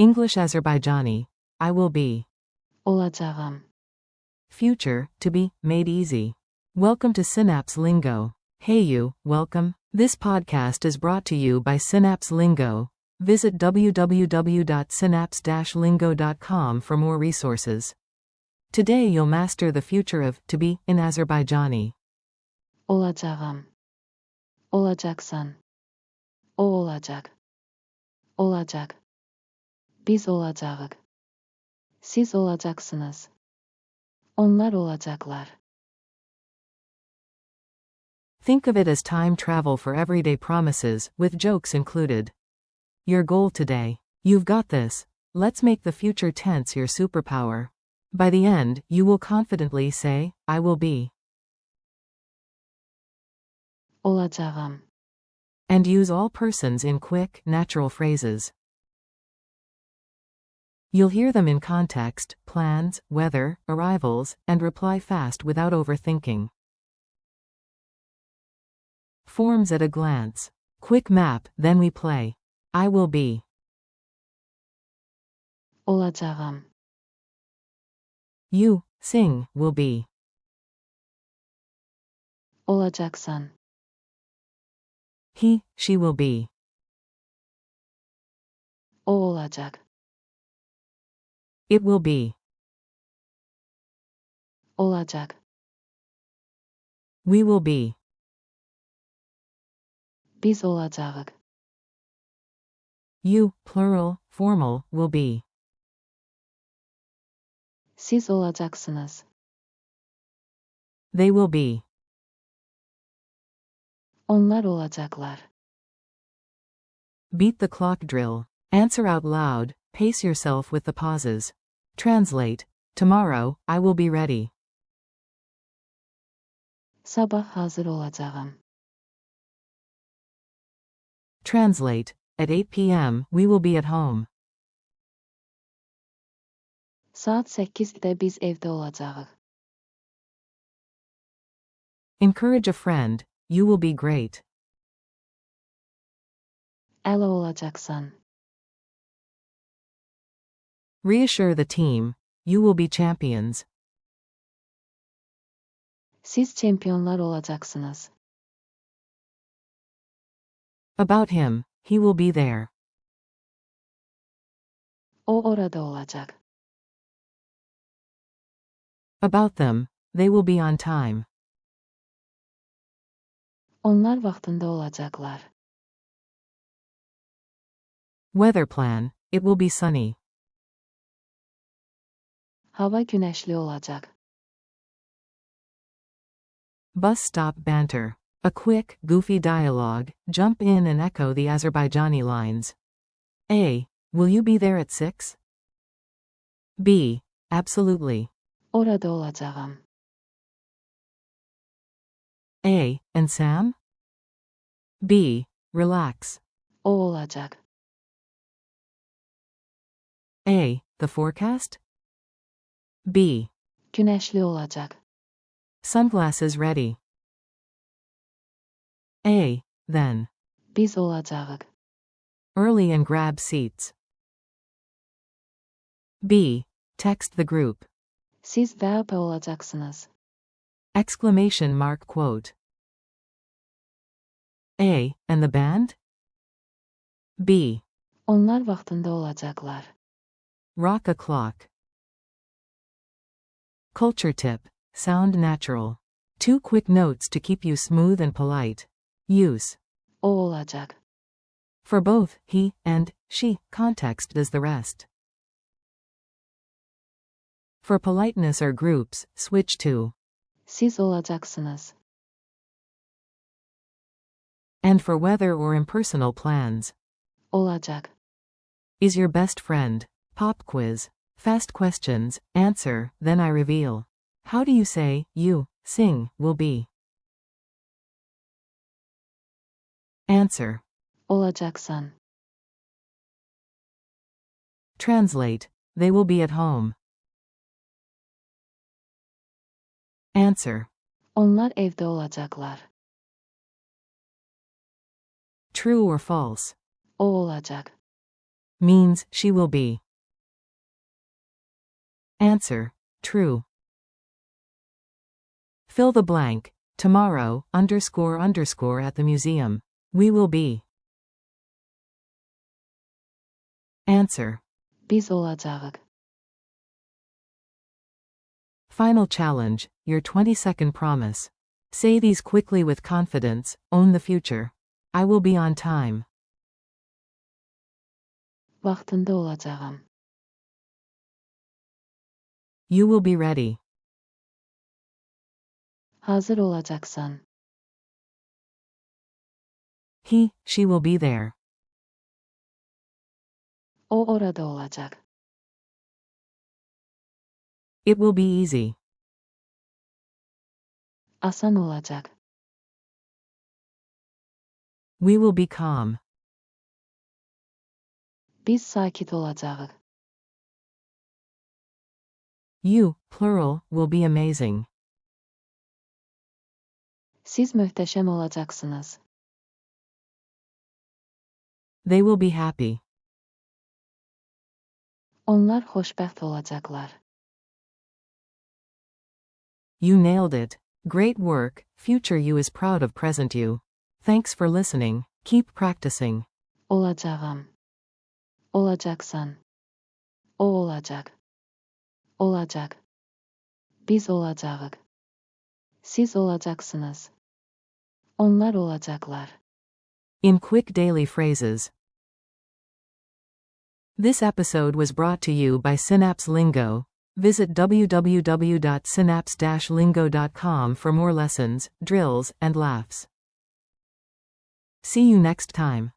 English Azerbaijani. I will be. olacağım, Future, to be, made easy. Welcome to Synapse Lingo. Hey you, welcome. This podcast is brought to you by Synapse Lingo. Visit www.synapse-lingo.com for more resources. Today you'll master the future of to be in Azerbaijani. olacağım, olacaksan, o olacak, olacak, biz olacağız, siz olacaksınız, onlar olacaklar. Think of it as time travel for everyday promises, with jokes included. Your goal today. You've got this. Let's make the future tense your superpower. By the end, you will confidently say, I will be. Olacağım, And use all persons in quick, natural phrases. You'll hear them in context, plans, weather, arrivals, and reply fast without overthinking. Forms at a glance. Quick map, then we play. I will be. olacağım, You, sing, will be. olacaksan, He, she will be. o olacak, It will be. olacak, We will be. biz olacağız, You, plural, formal, will be. siz olacaksınız, They will be. onlar olacaklar. Beat the clock drill. Answer out loud, pace yourself with the pauses. Translate. Tomorrow, I will be ready. Sabah hazır olacağım. Translate. At 8 p.m., we will be at home. Saat 8'de biz evde olacağız. Encourage a friend. You will be great. Əla olacaksan. Reassure the team. You will be champions. Siz çempionlar olacaksınız. About him, he will be there. O orada olacak. About them, they will be on time. Onlar vaxtında olacaklar. Weather plan. It will be sunny. Hava güneşli olacak. Bus stop banter. A quick, goofy dialogue. Jump in and echo the Azerbaijani lines. A. Will you be there at 6? B. Absolutely. Orada olacağım. A. And Sam? B. Relax. O olacak. A. The forecast? B. Güneşli olacak. Sunglasses ready. A. Then. Biz olacağız. Early and grab seats. B. Text the group. Siz VP olacaksınız. Exclamation mark quote. A. And the band? B. Onlar vaxtında olacaklar. Rock a clock. Culture tip. Sound natural. 2 quick notes to keep you smooth and polite. Use. O olacak. For both, he and she, context does the rest. For politeness or groups, switch to. Siz olacaksınız. And for weather or impersonal plans. Olacak. Is your best friend. Pop quiz. Fast questions, answer, then I reveal. How do you say, you, sing, will be? Answer. Olacaksan. Translate. They will be at home. Answer. Onlar evde olacaklar. True or false? O olacak. means she will be. Answer: true. Fill the blank. Tomorrow, ___ at the museum. We will be. Answer: Biz olacağıq. Final challenge, your 20-second promise. Say these quickly with confidence. Own the future. I will be on time. Vaxtında olacağam. You will be ready. Hazır olacaksan. He, she will be there. O orada olacak. It will be easy. Asan olacak. We will be calm. Biz sakit olacağıq. You, plural, will be amazing. Siz möhtəşəm olacaqsınız. They will be happy. Onlar xoşbəxt olacaqlar. You nailed it. Great work. Future you is proud of present you. Thanks for listening. Keep practicing. Olacağam. Olacaksan. O olacak. Olacak. Biz olacağıq. Siz olacaksınız. Onlar olacaklar. In quick daily phrases. This episode was brought to you by Synapse Lingo. Visit www.synapse-lingo.com for more lessons, drills, and laughs. See you next time.